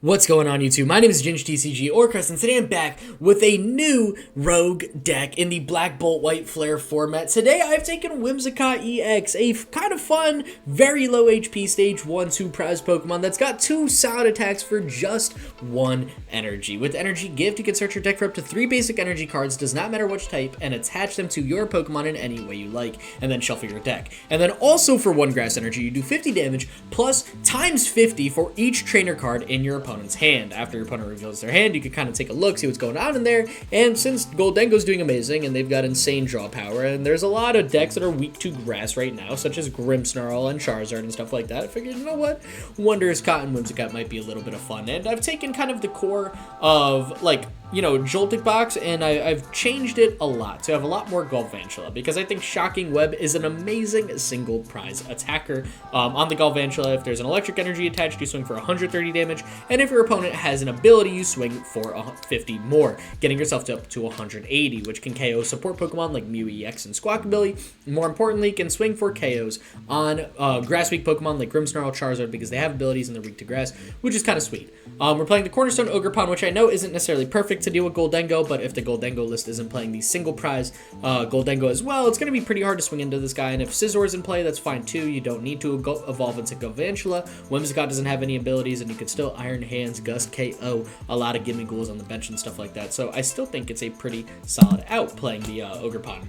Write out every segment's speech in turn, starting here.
What's going on YouTube? My name is ginj-tcg or Chris, and today I'm back with a new rogue deck in the Black Bolt White Flare format. Today I've taken Whimsicott EX, a kind of fun, very low HP stage 1-2 prize Pokemon that's got 2 solid attacks for just 1 energy. With Energy Gift, you can search your deck for up to 3 basic energy cards, does not matter which type, and attach them to your Pokemon in any way you like, and then shuffle your deck. And then also for 1 Grass Energy, you do 50 damage plus times 50 for each trainer card in your opponent's hand. After your opponent reveals their hand, you can kind of take a look, see what's going on in there, and since Goldengo's doing amazing and they've got insane draw power, and there's a lot of decks that are weak to grass right now, such as Grimmsnarl and Charizard and stuff like that, I figured, you know what, Wonderscott and Whimsicott might be a little bit of fun. And I've taken kind of the core of, like, you know, Joltik box, and I've changed it a lot to have a lot more Galvantula, because I think Shocking Web is an amazing single prize attacker. On the Galvantula, if there's an electric energy attached, you swing for 130 damage, and if your opponent has an ability, you swing for 50 more, getting yourself up to 180, which can KO support Pokemon like Mew EX and Squawkabilly. More importantly, can swing for KOs on grass weak Pokemon like Grimmsnarl, Charizard, because they have abilities and they're weak to grass, which is kind of sweet. We're playing the Cornerstone Ogerpon, which I know isn't necessarily perfect to deal with Goldengo, but if the Goldengo list isn't playing the single prize Goldengo as well, it's going to be pretty hard to swing into this guy. And if Scizor is in play, that's fine too. You don't need to evolve into Galvantula. Whimsicott doesn't have any abilities, and you can still Iron Hands, Gust, KO a lot of Gimme Ghouls on the bench and stuff like that. So I still think it's a pretty solid out playing the Ogerpon.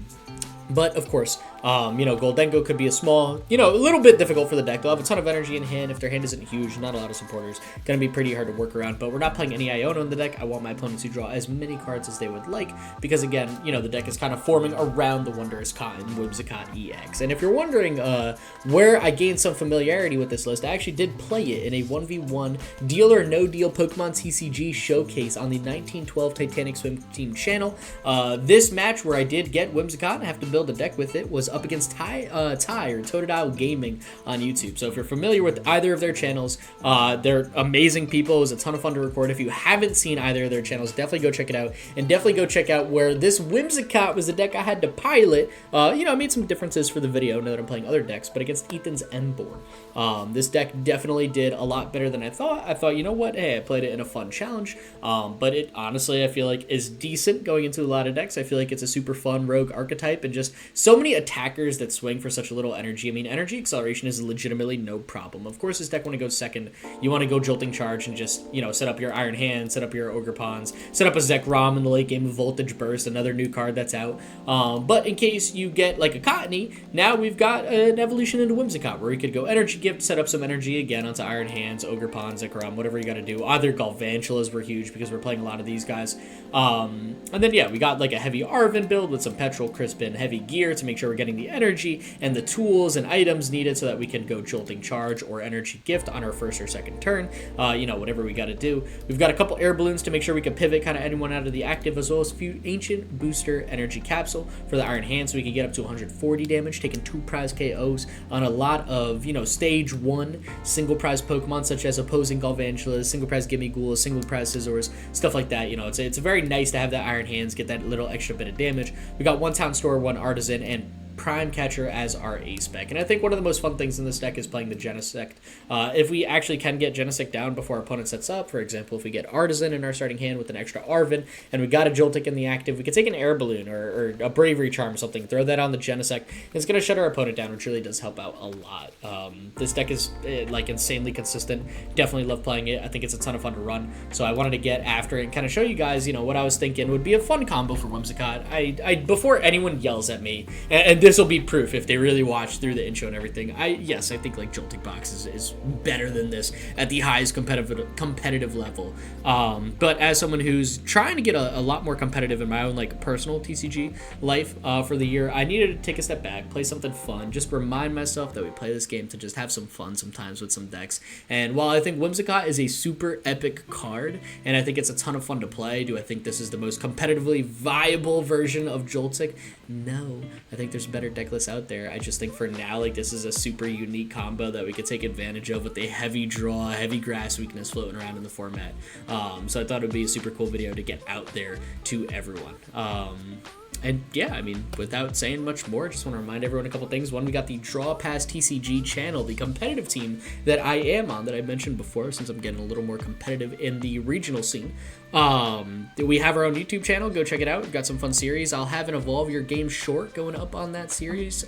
But, of course, you know, Goldengo could be a small, you know, a little bit difficult for the deck. They'll have a ton of energy in hand. If their hand isn't huge, not a lot of supporters, going to be pretty hard to work around. But we're not playing any Iono in the deck. I want my opponents to draw as many cards as they would like, because, again, you know, the deck is kind of forming around the Wonderscott and Whimsicott EX. And if you're wondering where I gained some familiarity with this list, I actually did play it in a 1v1 Deal or No Deal Pokemon TCG showcase on the 1912 Titanic Swim Team channel. This match where I did get Whimsicott and have to build a deck with it was up against Ty or Totodile Gaming on YouTube. So if you're familiar with either of their channels, they're amazing people. It was a ton of fun to record. If you haven't seen either of their channels, definitely go check it out, and definitely go check out where this Whimsicott was the deck I had to pilot. You know, I made some differences for the video now that I'm playing other decks, but against Ethan's Emborn. This deck definitely did a lot better than I thought. I thought, you know what, hey, I played it in a fun challenge, but it honestly, I feel like is decent going into a lot of decks. I feel like it's a super fun rogue archetype, and just so many attackers that swing for such a little energy. I mean, energy acceleration is legitimately no problem. Of course, this deck, when it goes second, you want to go Jolting Charge and just, you know, set up your Iron Hand, set up your Ogerpons, set up a Zekrom in the late game of Voltage Burst, another new card that's out. But in case you get like a Cottonee, now we've got an evolution into Whimsicott, where you could go Energy Gift, set up some energy again onto Iron Hands, Ogerpon, Zekrom, whatever you got to do. Either Galvantulas were huge because we're playing a lot of these guys. And then, yeah, we got like a heavy Arven build with some Petrel, Crispin, heavy gear to make sure we're getting the energy and the tools and items needed so that we can go Jolting Charge or Energy Gift on our first or second turn. You know, whatever we got to do. We've got a couple Air Balloons to make sure we can pivot kind of anyone out of the active, as well as a few Ancient Booster Energy Capsule for the Iron Hand, so we can get up to 140 damage, taking 2 prize KOs on a lot of, you know, stage 1 single prize Pokemon, such as opposing Galvantulas, single prize Gimme Ghouls, single prize Scizors, stuff like that. You know, it's very nice to have that Iron Hands, get that little extra bit of damage. We got 1 Town Store, 1 Artazon, and Prime Catcher as our ace spec. And I think one of the most fun things in this deck is playing the Genesect. If we actually can get Genesect down before our opponent sets up, for example, if we get Artazon in our starting hand with an extra Arven, and we got a Joltik in the active, we could take an Air Balloon or a Bravery Charm or something, throw that on the Genesect. It's going to shut our opponent down, which really does help out a lot. This deck is like insanely consistent. Definitely love playing it. I think it's a ton of fun to run. So I wanted to get after it and kind of show you guys, you know, what I was thinking would be a fun combo for Whimsicott. I before anyone yells at me, and this will be proof if they really watch through the intro and everything. Yes, I think like Joltik box is better than this at the highest competitive level. But as someone who's trying to get a lot more competitive in my own like personal TCG life for the year, I needed to take a step back, play something fun, just remind myself that we play this game to just have some fun sometimes with some decks. And while I think Whimsicott is a super epic card, and I think it's a ton of fun to play, do I think this is the most competitively viable version of Joltik? No, I think there's better deck lists out there. I just think for now, like, this is a super unique combo that we could take advantage of with a heavy draw, heavy grass weakness floating around in the format. So I thought it would be a super cool video to get out there to everyone. And yeah, I mean, without saying much more, just want to remind everyone a couple things. One, we got the Draw Past TCG channel, the competitive team that I am on, that I mentioned before, since I'm getting a little more competitive in the regional scene. We have our own YouTube channel. Go check it out. We've got some fun series. I'll have an Evolve Your Game short going up on that series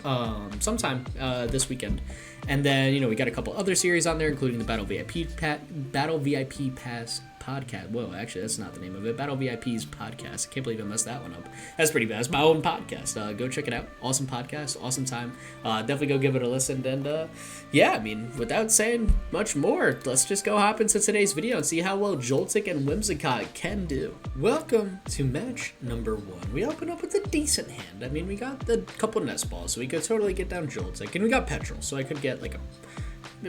sometime this weekend. And then, you know, we got a couple other series on there, including the Battle VIP Pass podcast. Whoa, actually, that's not the name of it. Battle VIP's podcast. I can't believe I messed that one up. That's pretty bad. It's my own podcast. Go check it out. Awesome podcast. Awesome time. Definitely go give it a listen. And yeah, I mean, without saying much more, let's just go hop into today's video and see how well Joltik and Whimsicott can do. Welcome to match number 1. We open up with a decent hand. I mean, we got the couple Nest Balls, so we could totally get down Joltik. And we got Petrel, so I could get like a...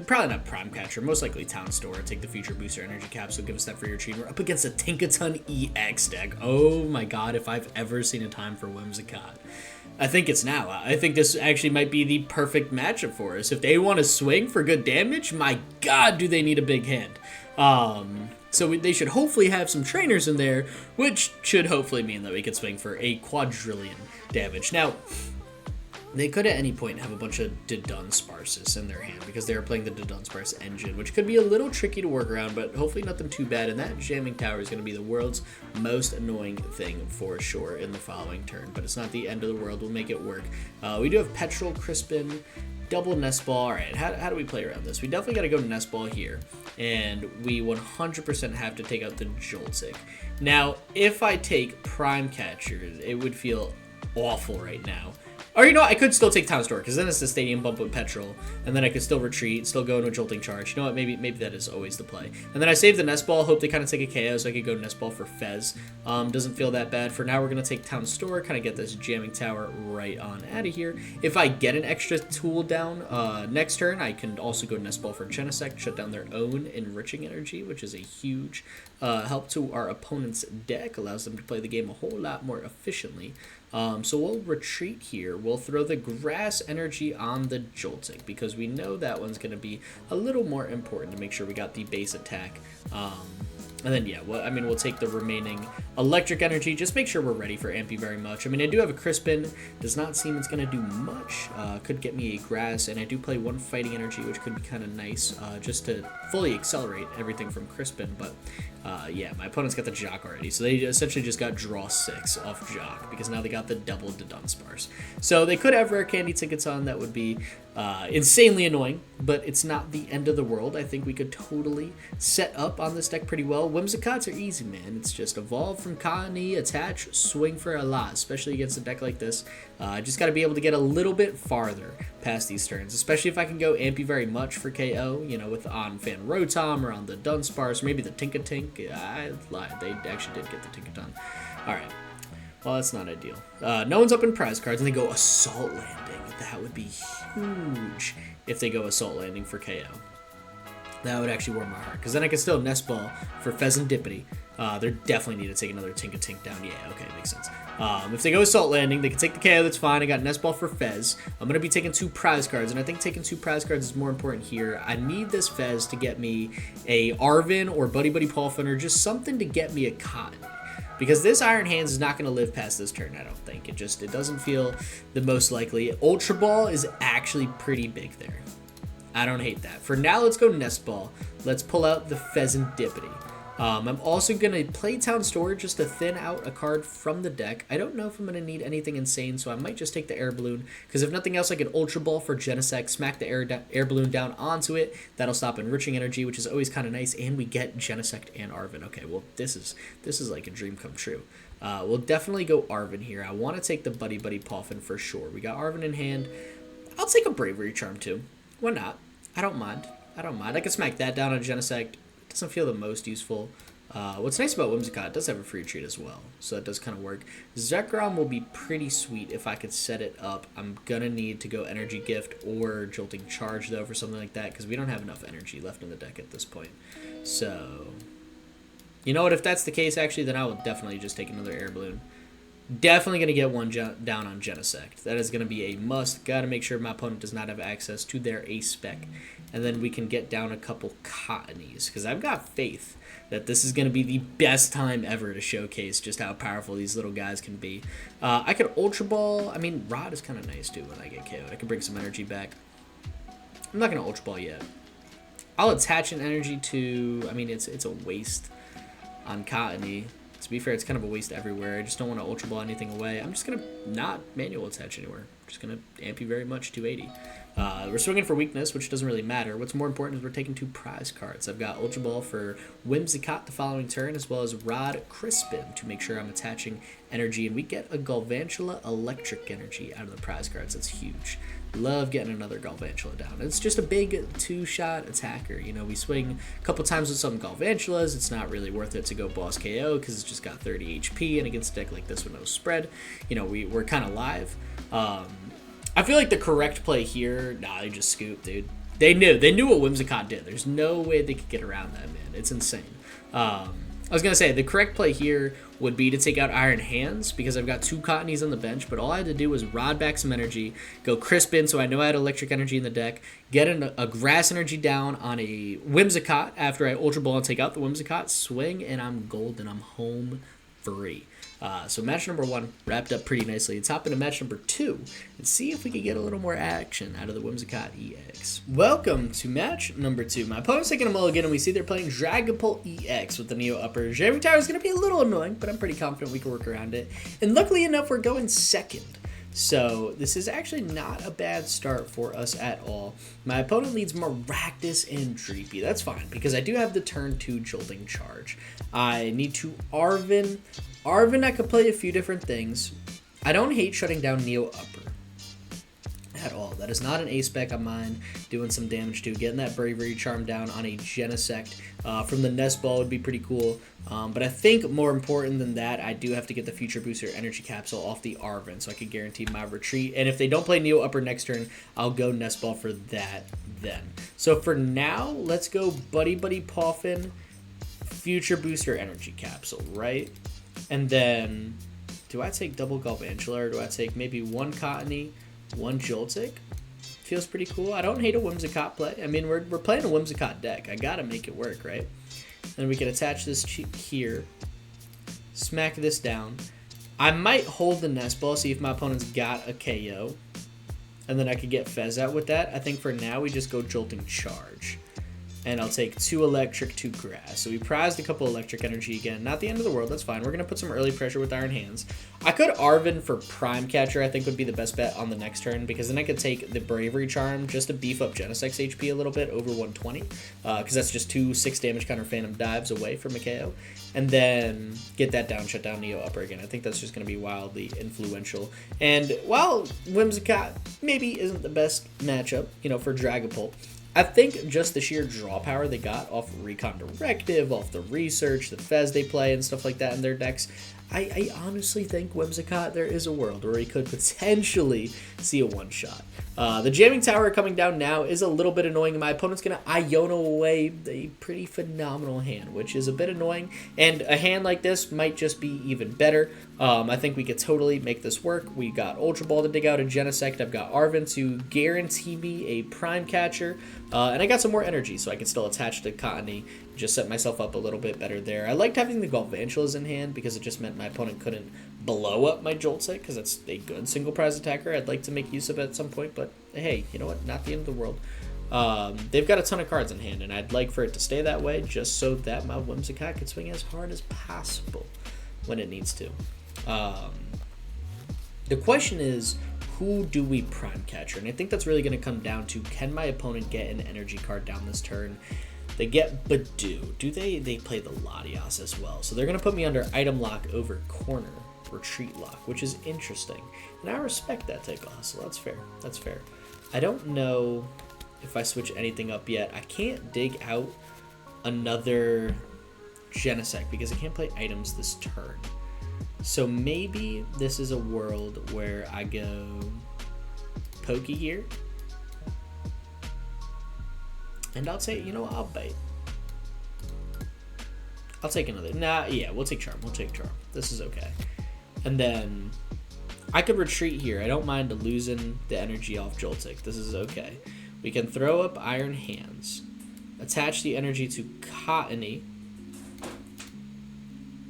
Probably not Prime Catcher, most likely Town Store. Take the Future Booster Energy Capsule, give us that for your treat. We're up against a Tinkaton EX deck. Oh my god, if I've ever seen a time for Whimsicott. I think it's now. I think this actually might be the perfect matchup for us. If they want to swing for good damage, my god, do they need a big hand. So they should hopefully have some trainers in there, which should hopefully mean that we could swing for a quadrillion damage. Now, they could at any point have a bunch of Dudunsparces in their hand because they are playing the Dudunsparce engine, which could be a little tricky to work around, but hopefully nothing too bad. And that jamming tower is going to be the world's most annoying thing for sure in the following turn, but it's not the end of the world. We'll make it work. We do have Petrel, Crispin, double Nest Ball. All right, how do we play around this? We definitely got to go Nest Ball here, and we 100% have to take out the Joltik. Now, if I take Prime Catcher, it would feel awful right now. Or, you know, I could still take Town Store, because then it's the Stadium Bump with Petrel, and then I could still retreat, still go into a Jolting Charge. You know what, maybe that is always the play. And then I save the Nest Ball, hope they kind of take a KO, so I could go Nest Ball for Fez. Doesn't feel that bad. For now, we're going to take Town Store, kind of get this Jamming Tower right on out of here. If I get an extra tool down next turn, I can also go Nest Ball for Genesect, shut down their own Enriching Energy, which is a huge help to our opponent's deck, allows them to play the game a whole lot more efficiently. So we'll retreat here. We'll throw the Grass Energy on the Joltik because we know that one's going to be a little more important to make sure we got the base attack. And then, yeah, well, I mean, we'll take the remaining Electric Energy. Just make sure we're ready for Ampy very much. I mean, I do have a Crispin. Does not seem it's going to do much. Could get me a Grass, and I do play one Fighting Energy, which could be kind of nice just to fully accelerate everything from Crispin. But, yeah, my opponent's got the Jock already. So they essentially just got draw 6 off Jock because now they got the double Dudunsparce. So they could have rare candy tickets on. That would be insanely annoying, but it's not the end of the world. I think we could totally set up on this deck pretty well. Whimsicotts are easy, man. It's just evolve from Cottonee, attach, swing for a lot, especially against a deck like this. Just got to be able to get a little bit farther past these turns, especially if I can go Ampy very much for KO, you know, with on Fan Rotom or on the Dunsparce, maybe the Tinkatink. I lied. They actually did get the Tinkaton. All right. Well, that's not ideal. No one's up in prize cards, and they go Assault Landing. That would be huge if they go Assault Landing for KO. That would actually warm my heart, because then I can still Nest Ball for Fezandipiti. They definitely need to take another Tinkatink down. Yeah, okay, makes sense. If they go Assault Landing, they can take the KO, that's fine. I got Nest Ball for Fez. I'm going to be taking 2 prize cards, and I think taking 2 prize cards is more important here. I need this Fez to get me a Arven or Buddy-Buddy Poffin or just something to get me a Cottonee. Because this Iron Hands is not going to live past this turn, I don't think. It doesn't feel the most likely. Ultra Ball is actually pretty big there. I don't hate that. For now, let's go Nest Ball. Let's pull out the Fezandipiti. I'm also going to play Town Store just to thin out a card from the deck. I don't know if I'm going to need anything insane, so I might just take the Air Balloon, because if nothing else, I can Ultra Ball for Genesect, smack the Air Balloon down onto it. That'll stop Enriching Energy, which is always kind of nice, and we get Genesect and Arven. Okay, well, this is like a dream come true. We'll definitely go Arven here. I want to take the Buddy-Buddy Poffin for sure. We got Arven in hand. I'll take a Bravery Charm, too. Why not? I don't mind. I can smack that down on Genesect. Doesn't feel the most useful. What's nice about Whimsicott, it does have a free treat as well, so that does kind of work. Zekrom will be pretty sweet if I could set it up. I'm gonna need to go Energy Gift or Jolting Charge though for something like that, because we don't have enough energy left in the deck at this point. So, you know what, if that's the case actually, then I will definitely just take another Air Balloon. Definitely going to get one down on Genesect. That is going to be a must. Got to make sure my opponent does not have access to their A-Spec. And then we can get down a couple Cottonees, because I've got faith that this is going to be the best time ever to showcase just how powerful these little guys can be. I could Ultra Ball. I mean, Rod is kind of nice, too, when I get KO'd. I can bring some energy back. I'm not going to Ultra Ball yet. I'll attach an energy to... I mean, it's a waste on Cottonee. To be fair, it's kind of a waste everywhere. I just don't want to Ultra Ball anything away. I'm just going to not manual attach anywhere. I'm just going to amp you very much, 280. We're swinging for weakness, which doesn't really matter. What's more important is we're taking 2 prize cards. I've got Ultra Ball for Whimsicott the following turn, as well as Rod Crispin to make sure I'm attaching energy. And we get a Galvantula Electric Energy out of the prize cards. That's huge. Love getting another Galvantula down. It's just a big 2-shot attacker. You know, we swing a couple times with some Galvantulas. It's not really worth it to go boss KO because it's just got 30 HP, and against a deck like this with no spread, you know, we're kind of live. I feel like the correct play here, nah, they just scooped, dude. They knew what Whimsicott did. There's no way they could get around that, man. It's insane. I was going to say, the correct play here would be to take out Iron Hands, because I've got 2 Cottonees on the bench, but all I had to do was Rod back some energy, go Crispin, so I know I had Electric Energy in the deck, get a Grass Energy down on a Whimsicott after I Ultra Ball and take out the Whimsicott, swing, and I'm golden. I'm home free. So match number 1 wrapped up pretty nicely. Let's hop into match number 2 and see if we can get a little more action out of the Whimsicott EX. Welcome to match number 2. My opponent's taking a mulligan, and we see they're playing Dragapult EX with the Neo Upper. Jamming Tower is going to be a little annoying, but I'm pretty confident we can work around it. And luckily enough, we're going second. So this is actually not a bad start for us at all. My opponent leads Maractus and Dreepy. That's fine, because I do have the turn 2 Jolting Charge. I need to Arven. Arven, I could play a few different things. I don't hate shutting down Neo Upper at all. That is not an A-Spec on mine. Doing some damage to. Getting that Bravery Charm down on a Genesect from the Nest Ball would be pretty cool. But I think more important than that, I do have to get the Future Booster Energy Capsule off the Arven, so I can guarantee my retreat. And if they don't play Neo Upper next turn, I'll go Nest Ball for that then. So for now, let's go Buddy-Buddy Poffin Future Booster Energy Capsule, right? And then, do I take double Galvantula, or do I take maybe 1 Cottonee, 1 Joltik? Feels pretty cool. I don't hate a Whimsicott play. I mean, we're playing a Whimsicott deck. I gotta make it work, right? And we can attach this here, smack this down. I might hold the Nest Ball, see if my opponent's got a KO, and then I could get Fez out with that. I think for now we just go Jolting Charge. And I'll take 2 Electric, 2 Grass. So we prized a couple Electric Energy again. Not the end of the world, that's fine. We're going to put some early pressure with Iron Hands. I could Arven for Prime Catcher, I think would be the best bet on the next turn, because then I could take the Bravery Charm just to beef up Genesect's HP a little bit over 120, because that's just 2 6 damage counter Phantom Dives away from a KO. And then get that down, shut down Neo Upper again. I think that's just going to be wildly influential. And while Whimsicott maybe isn't the best matchup, you know, for Dragapult, I think just the sheer draw power they got off Recon Directive, off the research, the Fez they play, and stuff like that in their decks, I honestly think Whimsicott, there is a world where he could potentially see a one-shot. The Jamming Tower coming down now is a little bit annoying. My opponent's going to Iono away a pretty phenomenal hand, which is a bit annoying. And a hand like this might just be even better. I think we could totally make this work. We got Ultra Ball to dig out a Genesect. I've got Arven to guarantee me a Prime Catcher. And I got some more energy, so I can still attach to Cottonee. Just set myself up a little bit better there. I liked having the Galvantulas in hand because it just meant my opponent couldn't blow up my Joltik, because that's a good single prize attacker I'd like to make use of at some point. But hey, you know what? Not the end of the world. They've got a ton of cards in hand, and I'd like for it to stay that way just so that my Whimsicott could swing as hard as possible when it needs to. The question is, who do we Prime Catcher? And I think that's really going to come down to, can my opponent get an energy card down this turn? They get Badoo. Do they play the Latias as well? So they're going to put me under Item Lock over Corner Retreat Lock, which is interesting. And I respect that type of hustle. That's fair. That's fair. I don't know if I switch anything up yet. I can't dig out another Genesect because I can't play items this turn. So maybe this is a world where I go Pokégear. And I'll say, you know what, I'll bait. I'll take another. Nah, yeah, we'll take Charm. We'll take Charm. This is okay. And then I could retreat here. I don't mind losing the energy off Joltik. This is okay. We can throw up Iron Hands, attach the energy to Cottonee,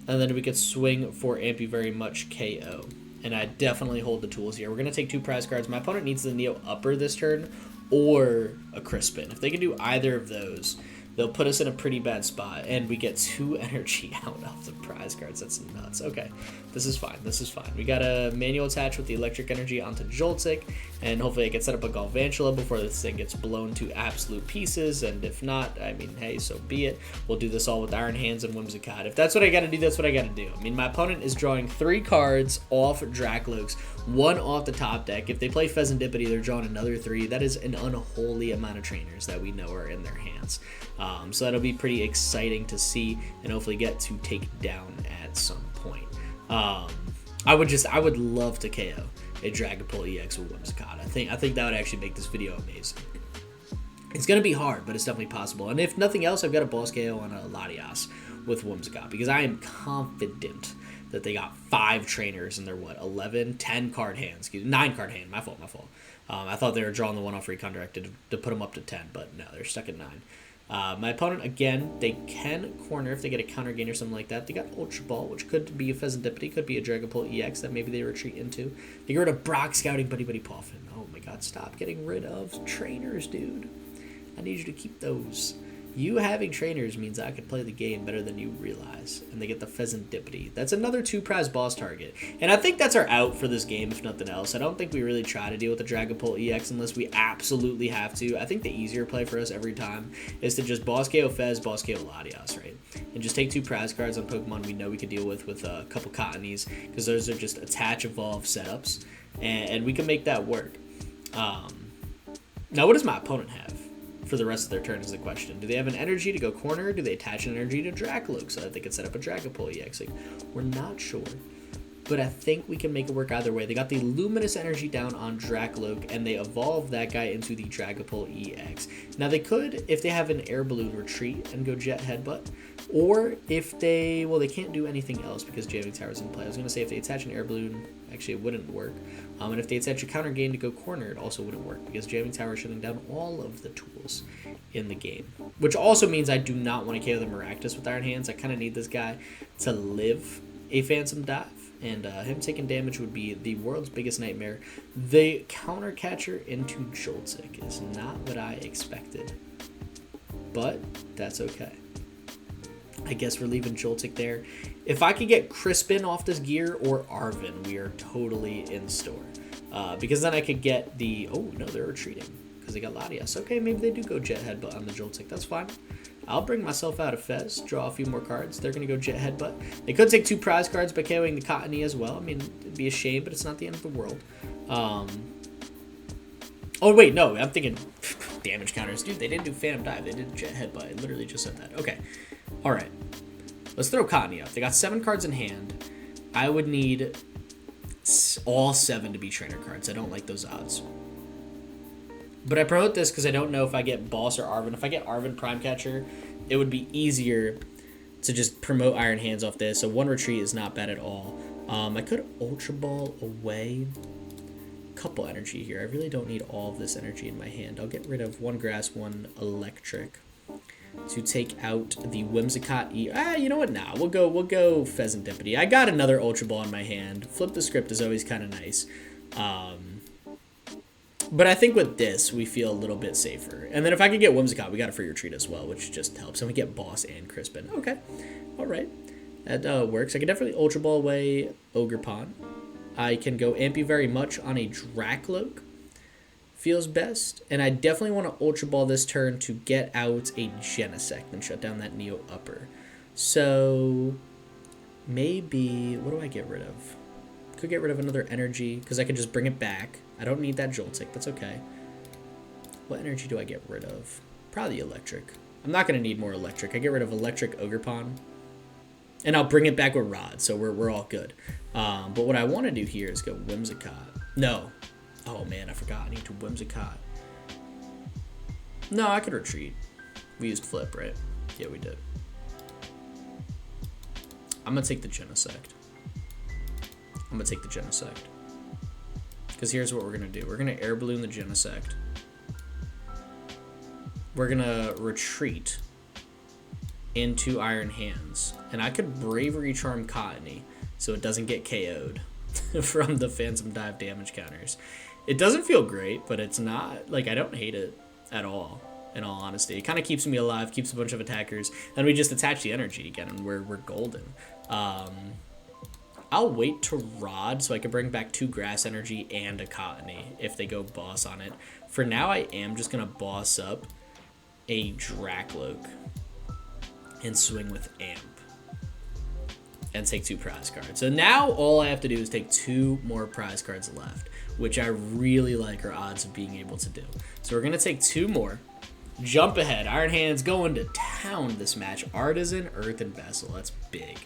and then we could swing for Ampy Very Much KO. And I definitely hold the tools here. We're going to take 2 prize cards. My opponent needs the Neo Upper this turn or a Crispin. If they can do either of those, they'll put us in a pretty bad spot. And we get 2 energy out of the prize cards. That's nuts. Okay, this is fine. This is fine. We got a manual attach with the electric energy onto Joltik. And hopefully I can set up a Galvantula before this thing gets blown to absolute pieces. And if not, I mean, hey, so be it. We'll do this all with Iron Hands and Whimsicott. If that's what I got to do, that's what I got to do. I mean, my opponent is drawing 3 cards off Dracloaks, 1 off the top deck. If they play Fezandipiti, they're drawing another 3. That is an unholy amount of trainers that we know are in their hands. So that'll be pretty exciting to see and hopefully get to take down at some point. I would love to KO a Dragapult EX with Whimsicott. I think that would actually make this video amazing. It's going to be hard, but it's definitely possible. And if nothing else, I've got a boss KO on a Latias with Whimsicott because I am confident that they got 5 trainers in their, 10 card hands. 9 card hand. My fault. I thought they were drawing the 1 off recontract to put them up to 10, but no, they're stuck at 9. My opponent, again, they can corner if they get a counter gain or something like that. They got Ultra Ball, which could be a Fezandipiti, could be a Dragapult EX that maybe they retreat into. They get rid of Brock Scouting Buddy-Buddy Poffin. Oh my god, stop getting rid of trainers, dude. I need you to keep those. You having trainers means I could play the game better than you realize. And they get the Fezandipiti. That's another 2 prize boss target. And I think that's our out for this game, if nothing else. I don't think we really try to deal with the Dragapult EX unless we absolutely have to. I think the easier play for us every time is to just boss KO Fez, boss KO Latias, right? And just take 2 prize cards on Pokemon we know we could deal with a couple Cottonees, because those are just attach, evolve setups. And we can make that work. Now, what does my opponent have for the rest of their turn is the question. Do they have an energy to go corner, or do they attach an energy to Dracloak so that they can set up a Dragapult EX? Like, we're not sure, but I think we can make it work either way. They got the Luminous energy down on Dracloak, and they evolve that guy into the Dragapult EX. Now, they could, if they have an Air Balloon, retreat and go Jet Headbutt, or if they, well, they can't do anything else because Jamming Tower's in play. I was going to say if they attach an Air Balloon, actually it wouldn't work. And if they attach a counter gain to go corner, it also wouldn't work because Jamming Tower is shutting down all of the tools in the game. Which also means I do not want to KO the Maractus with Iron Hands. I kind of need this guy to live a Phantom Dive. And him taking damage would be the world's biggest nightmare. The counter catcher into Joltik is not what I expected. But that's okay. I guess we're leaving Joltik there. If I could get Crispin off this gear or Arven, we are totally in store. Because then I could get the... Oh, no, they're retreating because they got Latias. Okay, maybe they do go Jet Headbutt on the Joltik. That's fine. I'll bring myself out of Fez, draw a few more cards. They're going to go Jet Headbutt. They could take 2 prize cards by KOing the Cottonee as well. I mean, it'd be a shame, but it's not the end of the world. Oh, wait, no, I'm thinking damage counters. Dude, they didn't do Phantom Dive. They did Jet Headbutt. I literally just said that. Okay. All right. Let's throw Cottonee up. They got 7 cards in hand. I would need all 7 to be trainer cards. I don't like those odds. But I promote this because I don't know if I get Boss or Arven. If I get Arven Prime Catcher, it would be easier to just promote Iron Hands off this. So 1 retreat is not bad at all. I could Ultra Ball away. Couple energy here. I really don't need all of this energy in my hand. I'll get rid of 1 grass, 1 electric to take out the Whimsicott you know what? Nah, we'll go Fezandipiti. I got another Ultra Ball in my hand. Flip the script is always kind of nice. But I think with this, we feel a little bit safer. And then if I could get Whimsicott, we got a free retreat as well, which just helps. And we get Boss and Crispin. Okay. All right. That works. I can definitely Ultra Ball away Ogerpon. I can go Ampy Very Much on a Dracloak. Feels best. And I definitely want to Ultra Ball this turn to get out a Genesect and shut down that Neo Upper. So maybe, what do I get rid of? Could get rid of another energy because I could just bring it back. I don't need that Joltik. That's okay. What energy do I get rid of? Probably electric. I'm not going to need more electric. I get rid of electric Ogerpon. And I'll bring it back with Rod. So we're all good. But what I want to do here is go Whimsicott. No. Oh, man. I forgot. I need to Whimsicott. No, I could retreat. We used Flip, right? Yeah, we did. I'm going to take the Genesect. I'm going to take the Genesect. Because here's what we're going to do. We're going to Air Balloon the Genesect. We're going to retreat into Iron Hands. And I could Bravery Charm Cottonee so it doesn't get KO'd from the Phantom Dive damage counters. It doesn't feel great, but it's not, like, I don't hate it at all, in all honesty. It kind of keeps me alive, keeps a bunch of attackers. Then we just attach the energy again, and we're golden. I'll wait to Rod so I can bring back 2 Grass Energy and a Cottonee if they go boss on it. For now, I am just going to boss up a Dracloak and swing with Amp and take 2 prize cards. So now all I have to do is take 2 more prize cards left, which I really like our odds of being able to do. So we're going to take 2 more. Jump ahead. Iron Hands going to town this match. Artazon, Earthen Vessel. That's big.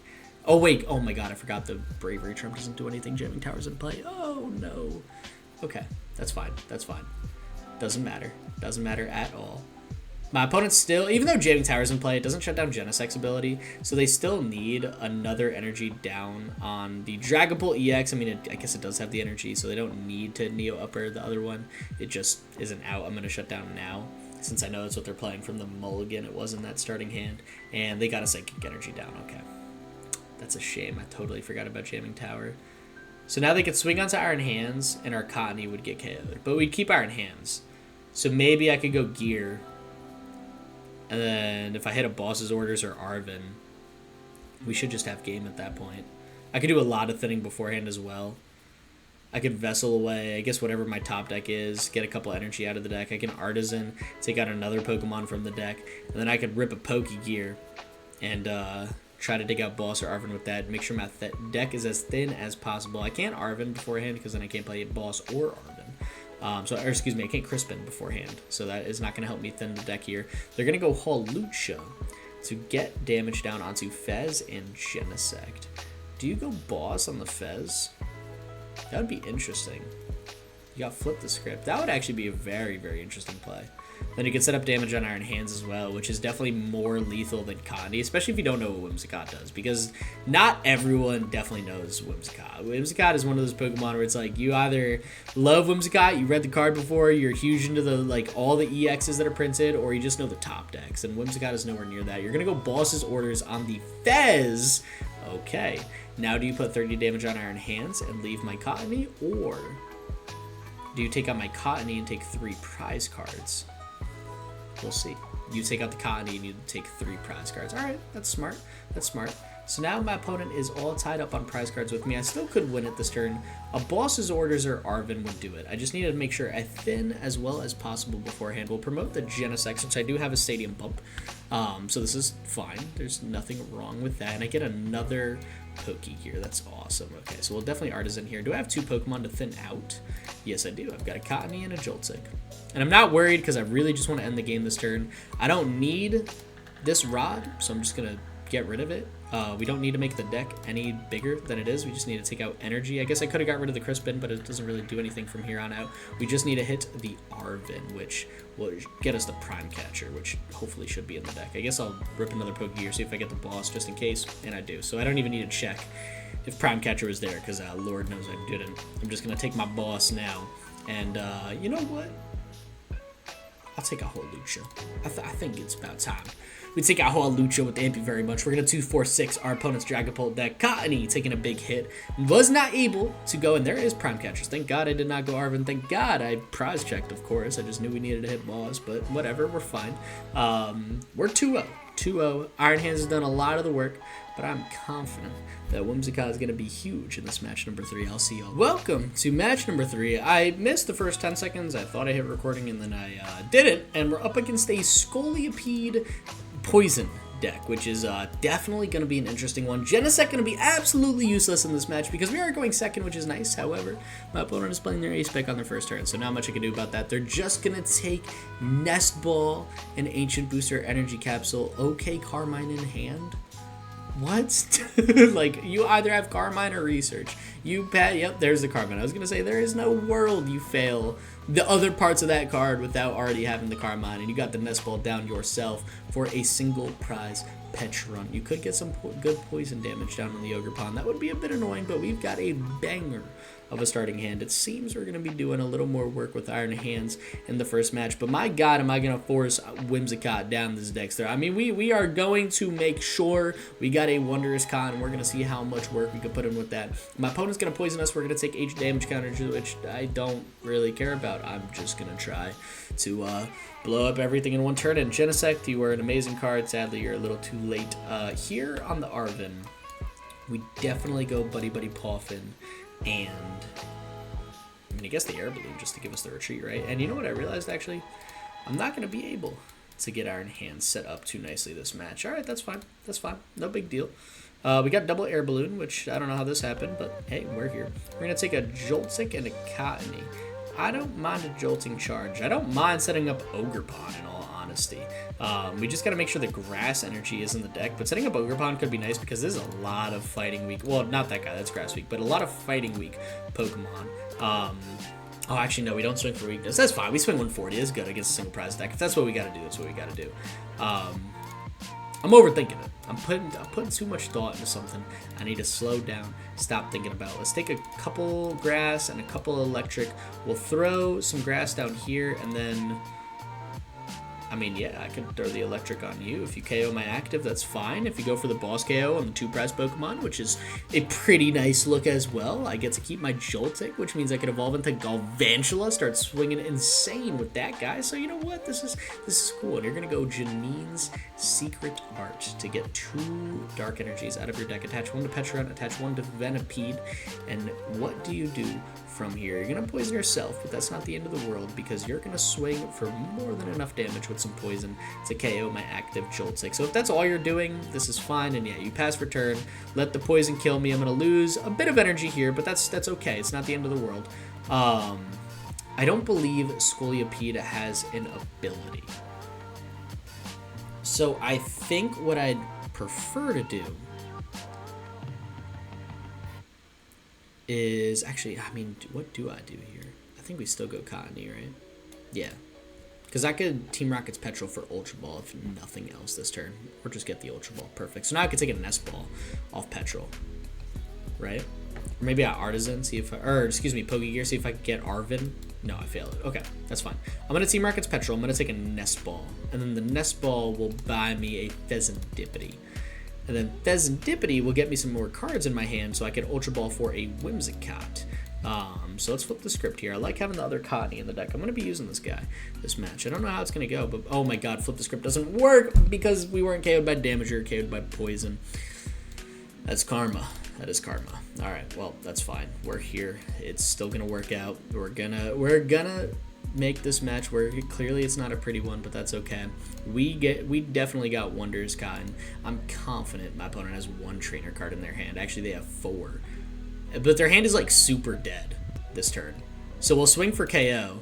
Oh, wait. Oh, my God. I forgot the Bravery Charm doesn't do anything. Jamming Tower's in play. Oh, no. Okay. That's fine. That's fine. Doesn't matter. Doesn't matter at all. My opponent still, even though Jamming Tower's in play, it doesn't shut down Genesect's ability, so they still need another energy down on the Dragapult EX. I mean, I guess it does have the energy, so they don't need to Neo Upper the other one. It just isn't out. I'm going to shut down now, since I know that's what they're playing from the mulligan. It was in that starting hand, and they got a Psychic Energy down. Okay. That's a shame. I totally forgot about Jamming Tower. So now they could swing onto Iron Hands, and our Cottonee would get KO'd. But we'd keep Iron Hands. So maybe I could go Gear. And then if I hit a Boss's Orders or Arven, we should just have game at that point. I could do a lot of thinning beforehand as well. I could Vessel away, I guess whatever my top deck is, get a couple energy out of the deck. I can Artazon, take out another Pokemon from the deck, and then I could rip a Pokégear and try to dig out Boss or Arven with that. Make sure my deck is as thin as possible. I can't Arven beforehand because then I can't play Boss or Arven. Or excuse me, I can't Crispin beforehand, so that is not going to help me thin the deck here. They're going to go Hawlucha to get damage down onto Fez and Genesect. Do you go Boss on the Fez? That would be interesting. You got Flip the Script. That would actually be a very, very interesting play. Then you can set up damage on Iron Hands as well, which is definitely more lethal than Cottonee, especially if you don't know what Whimsicott does, because not everyone definitely knows Whimsicott. Whimsicott is one of those Pokemon where it's like, you either love Whimsicott, you read the card before, you're huge into the all the EXs that are printed, or you just know the top decks, and Whimsicott is nowhere near that. You're going to go Boss's Orders on the Fez. Okay, now do you put 30 damage on Iron Hands and leave my Cottonee, or do you take out my Cottonee and take 3 prize cards? We'll see. You take out the Cottonee and you take 3 prize cards. Alright, that's smart. That's smart. So now my opponent is all tied up on prize cards with me. I still could win it this turn. A Boss's Orders or Arven would do it. I just needed to make sure I thin as well as possible beforehand. We'll promote the Genesect since I do have a Stadium Bump. So this is fine. There's nothing wrong with that. And I get another Pokégear. That's awesome. Okay, so we'll definitely Artazon here. Do I have 2 Pokemon to thin out? Yes, I do. I've got a Cottonee and a Joltik. And I'm not worried because I really just want to end the game this turn. I don't need this Rod, so I'm just going to get rid of it. We don't need to make the deck any bigger than it is. We just need to take out energy. I guess I could have got rid of the Crispin, but it doesn't really do anything from here on out. We just need to hit the Arven, which will get us the Prime Catcher, which hopefully should be in the deck. I guess I'll rip another Pokégear, see if I get the Boss just in case, and I do. So I don't even need to check if Prime Catcher was there, because Lord knows I didn't. I'm just going to take my Boss now, and you know what? I'll take a Hawlucha. I think it's about time. We take out Hawlucha with Thank you very much. We're going to 2-4-6 our opponent's Dragapult deck. Cottonee taking a big hit. Was not able to go, and there is Prime Catchers. Thank God I did not go Arven. Thank God I prize checked, of course. I just knew we needed to hit Boss, but whatever, we're fine. We're 2-0. 2-0. Iron Hands has done a lot of the work, but I'm confident that Whimsicott is going to be huge in this match number 3. I'll see y'all. Welcome to match number 3. I missed the first 10 seconds. I thought I hit recording, and then I didn't, and we're up against a Scolipede Poison deck, which is definitely going to be an interesting one. Genesect going to be absolutely useless in this match because we are going second, which is nice. However, my opponent is playing their ace pick on their first turn, so not much I can do about that. They're just going to take Nest Ball, an Ancient Booster Energy Capsule, OK Carmine in hand. What? Like, you either have Carmine or Research. Yep, there's the Carmine. I was going to say, there is no world you fail the other parts of that card without already having the card mine, and you got the Nest Ball down yourself for a single prize Petrel. You could get some good poison damage down on the Ogerpon. That would be a bit annoying, but we've got a banger of a starting hand. It seems we're going to be doing a little more work with Iron Hands in the first match, but my god, am I going to force Whimsicott down this Dexter. I mean, we are going to make sure we got a Wondrous Con, and we're going to see how much work we can put in with that. My opponent's going to poison us. We're going to take H damage counters, which I don't really care about. I'm just going to try to blow up everything in one turn. And Genesect, you were an amazing card. Sadly, you're a little too late. Here on the Arven, we definitely go Buddy-Buddy Poffin and I mean, I guess the Air Balloon just to give us the retreat, right? And you know what I realized, actually? I'm not going to be able to get Iron Hands set up too nicely this match. All right, that's fine. That's fine. No big deal. We got double Air Balloon, which I don't know how this happened, but hey, we're here. We're going to take a Joltik and a Cottonee. I don't mind a Jolting Charge. I don't mind setting up Ogerpon, in all honesty. We just got to make sure the Grass Energy is in the deck, but setting up Ogerpon could be nice because there's a lot of Fighting Weak. Well, not that guy, that's Grass Weak, but a lot of Fighting Weak Pokemon. Oh, actually, no, we don't swing for weakness. That's fine. We swing 140. It's good against a single prize deck. If that's what we got to do, that's what we got to do. I'm overthinking it. I'm putting too much thought into something. I need to slow down, stop thinking about it. Let's take a couple grass and a couple electric. We'll throw some grass down here, and then, I mean, yeah, I can throw the electric on you. If you KO my active, that's fine. If you go for the boss KO on the 2-prize Pokemon, which is a pretty nice look as well, I get to keep my Joltik, which means I can evolve into Galvantula, start swinging insane with that guy. So you know what? This is cool. And you're going to go Janine's Secret Art to get 2 Dark Energies out of your deck. Attach 1 to Petrel, attach 1 to Venipede. And what do you do from here? You're going to poison yourself, but that's not the end of the world because you're going to swing for more than enough damage with some poison to KO my active Joltik. So if that's all you're doing, this is fine. And yeah, you pass for turn, let the poison kill me. I'm going to lose a bit of energy here, but that's okay. It's not the end of the world. I don't believe Scolipede has an ability. So I think what I'd prefer to do is actually, I mean, what do I do here? I think we still go Cottonee, right? Yeah. Because I could Team Rocket's Petrel for Ultra Ball if nothing else this turn. Or just get the Ultra Ball. Perfect. So now I could take a Nest Ball off Petrel. Right? Or maybe I Artazon, see if I, or excuse me, Pokégear, see if I can get Arven. No, I failed it. Okay, that's fine. I'm going to Team Rocket's Petrel. I'm going to take a Nest Ball. And then the Nest Ball will buy me a Fezandipiti. And then Fezandipiti will get me some more cards in my hand so I can Ultra Ball for a Whimsicott. So let's flip the script here. I like having the other Cottonee in the deck. I'm going to be using this guy this match. I don't know how it's going to go, but oh my god, flip the script doesn't work because we weren't KO'd by damage or KO'd by poison. That's karma. That is karma. All right, well, that's fine. We're here. It's still going to work out. We're gonna make this match work. Clearly it's not a pretty one, but that's okay. We definitely got Wondrous Cotton. I'm confident my opponent has 1 trainer card in their hand. Actually, they have 4. But their hand is like super dead this turn. So we'll swing for KO.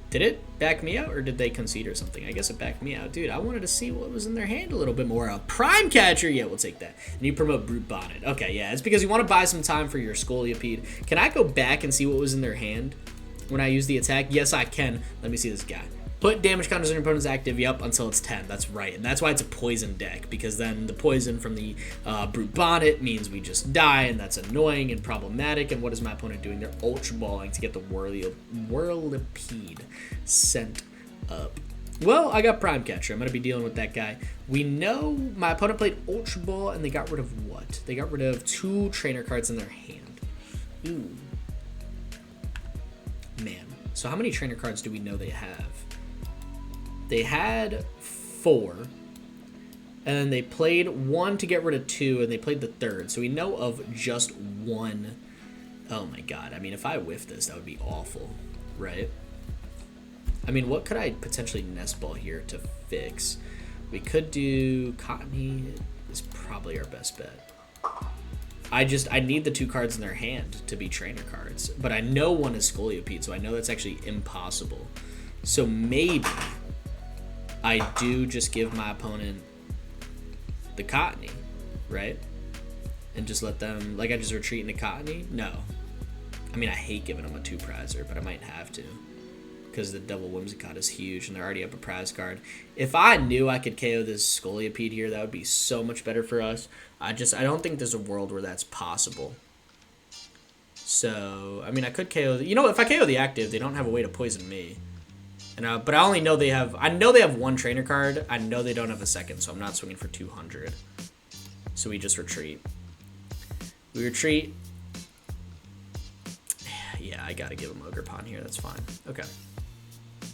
Did it back me out or did they concede or something? I guess it backed me out. Dude, I wanted to see what was in their hand a little bit more. A Prime Catcher? Yeah, we'll take that. And you promote Brute Bonnet. Okay, yeah, it's because you want to buy some time for your Scolipede. Can I go back and see what was in their hand when I use the attack? Yes, I can. Let me see this guy. Put damage counters on your opponent's active, yep, until it's 10. That's right. And that's why it's a poison deck, because then the poison from the Brute Bonnet means we just die, and that's annoying and problematic. And what is my opponent doing? They're Ultra Balling to get the Whirlipede sent up. Well, I got Prime Catcher. I'm going to be dealing with that guy. We know my opponent played Ultra Ball, and they got rid of what? They got rid of 2 trainer cards in their hand. Ooh. Man. So how many trainer cards do we know they have? They had 4, and they played 1 to get rid of 2, and they played the 3rd. So we know of just 1. Oh my god. I mean, if I whiff this, that would be awful, right? I mean, what could I potentially Nest Ball here to fix? We could do Cottonee is probably our best bet. I need the 2 cards in their hand to be trainer cards, but I know 1 is Scolipede, so I know that's actually impossible. So maybe I do just give my opponent the Cottonee, right? And just let them, like I just retreat into Cottonee? No. I mean, I hate giving them a 2-prizer, but I might have to. because the double Whimsicott is huge, and they're already up a prize card. If I knew I could KO this Scolipede here, that would be so much better for us. I don't think there's a world where that's possible. So, I mean, I could KO... You know, if I KO the active, they don't have a way to poison me. And, but I only know they have... I know they have one trainer card. I know they don't have a second, so I'm not swinging for 200. So we just retreat. We retreat. Yeah, I gotta give them Ogerpon here. That's fine. Okay.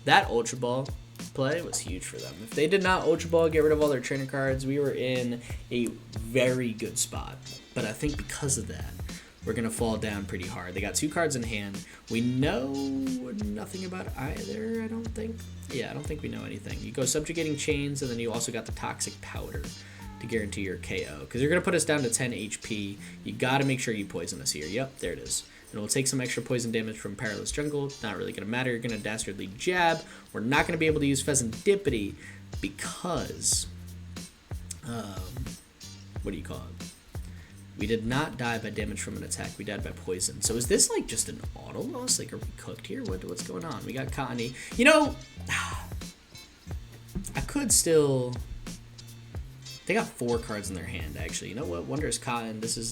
That Ultra Ball play was huge for them. If they did not Ultra Ball, get rid of all their trainer cards, we were in a very good spot. But I think because of that, we're going to fall down pretty hard. They got 2 cards in hand. We know nothing about either, I don't think. Yeah, I don't think we know anything. You go Subjugating Chains, and then you also got the Toxic Powder to guarantee your KO. Because you're going to put us down to 10 HP. You got to make sure you poison us here. Yep, there it is. And we'll take some extra poison damage from Perilous Jungle. Not really going to matter. You're going to Dastardly Jab. We're not going to be able to use Fezandipiti because... what do you call it? We did not die by damage from an attack. We died by poison. So is this like just an auto loss? Like, are we cooked here? What's going on? We got Cottonee. You know, I could still... They got 4 cards in their hand, actually. You know what? Wondrous Cotton, this is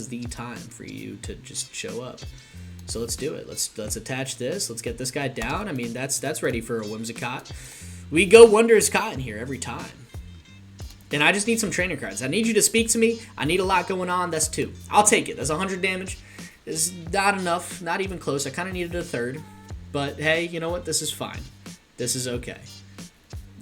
the time for you to just show up. So let's do it. Let's attach this. Let's get this guy down. I mean, that's ready for a Whimsicott. We go Wondrous Cotton here every time. And I just need some trainer cards. I need you to speak to me. I need a lot going on. That's 2. I'll take it. That's 100 damage. It's not enough. Not even close. I kind of needed a 3rd. But hey, you know what? This is fine. This is okay.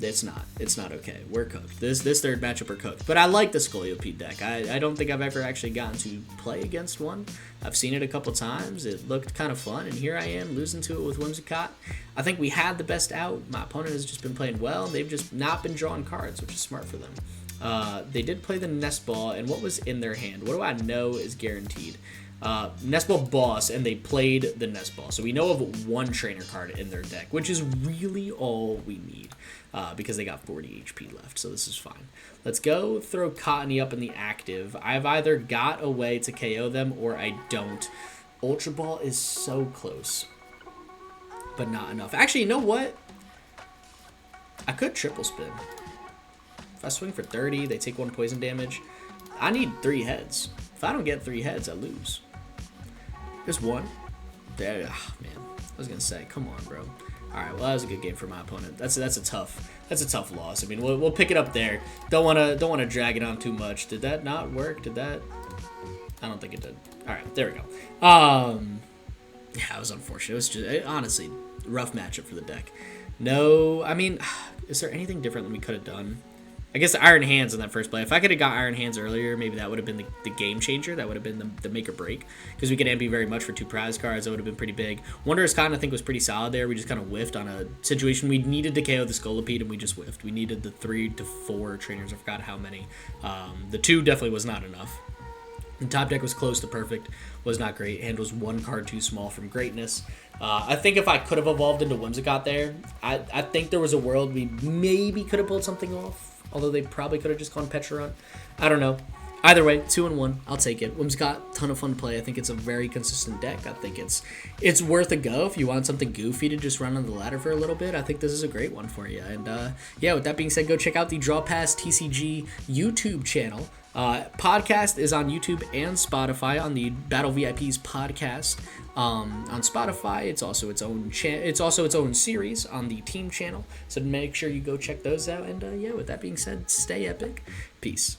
It's not. It's not okay. We're cooked. This 3rd matchup are cooked. But I like the Scolipede deck. I don't think I've ever actually gotten to play against one. I've seen it a couple times. It looked kind of fun. And here I am losing to it with Whimsicott. I think we had the best out. My opponent has just been playing well. They've just not been drawing cards, which is smart for them. They did play the Nest Ball, and what was in their hand? What do I know is guaranteed? Nest Ball Boss, and they played the Nest Ball. So we know of 1 trainer card in their deck, which is really all we need, because they got 40 HP left, so this is fine. Let's go throw Cottonee up in the active. I've either got a way to KO them, or I don't. Ultra Ball is so close, but not enough. Actually, you know what? I could triple spin. If I swing for 30, they take 1 poison damage. I need 3 heads. If I don't get 3 heads, I lose. There's 1. There, oh, man. I was gonna say, come on, bro. All right, well, that was a good game for my opponent. That's a tough loss. I mean, we'll pick it up there. Don't wanna drag it on too much. Did that not work? Did that? I don't think it did. All right, there we go. Yeah, it was unfortunate. It was just honestly rough matchup for the deck. No, I mean, is there anything different that we could have done? I guess the Iron Hands in that first play. If I could have got Iron Hands earlier, maybe that would have been the game changer. That would have been the make or break. Because we could MP very much for 2 prize cards. That would have been pretty big. Wondrous Cotton, I think, was pretty solid there. We just kind of whiffed on a situation. We needed to KO the Scolipede, and we just whiffed. We needed the 3 to 4 trainers. I forgot how many. The 2 definitely was not enough. The top deck was close to perfect. Was not great. Hand was 1 card too small from greatness. I think if I could have evolved into Whimsicott there, I think there was a world we maybe could have pulled something off. Although they probably could have just gone Petrel. I don't know. Either way, 2-1. I'll take it. Whimsicott, ton of fun to play. I think it's a very consistent deck. I think it's worth a go if you want something goofy to just run on the ladder for a little bit. I think this is a great one for you. And yeah, with that being said, go check out the Draw Pass TCG YouTube channel. Podcast is on YouTube and Spotify on the Battle VIPs podcast. On Spotify, it's also its own series on the team channel. So make sure you go check those out. And yeah, with that being said, stay epic. Peace.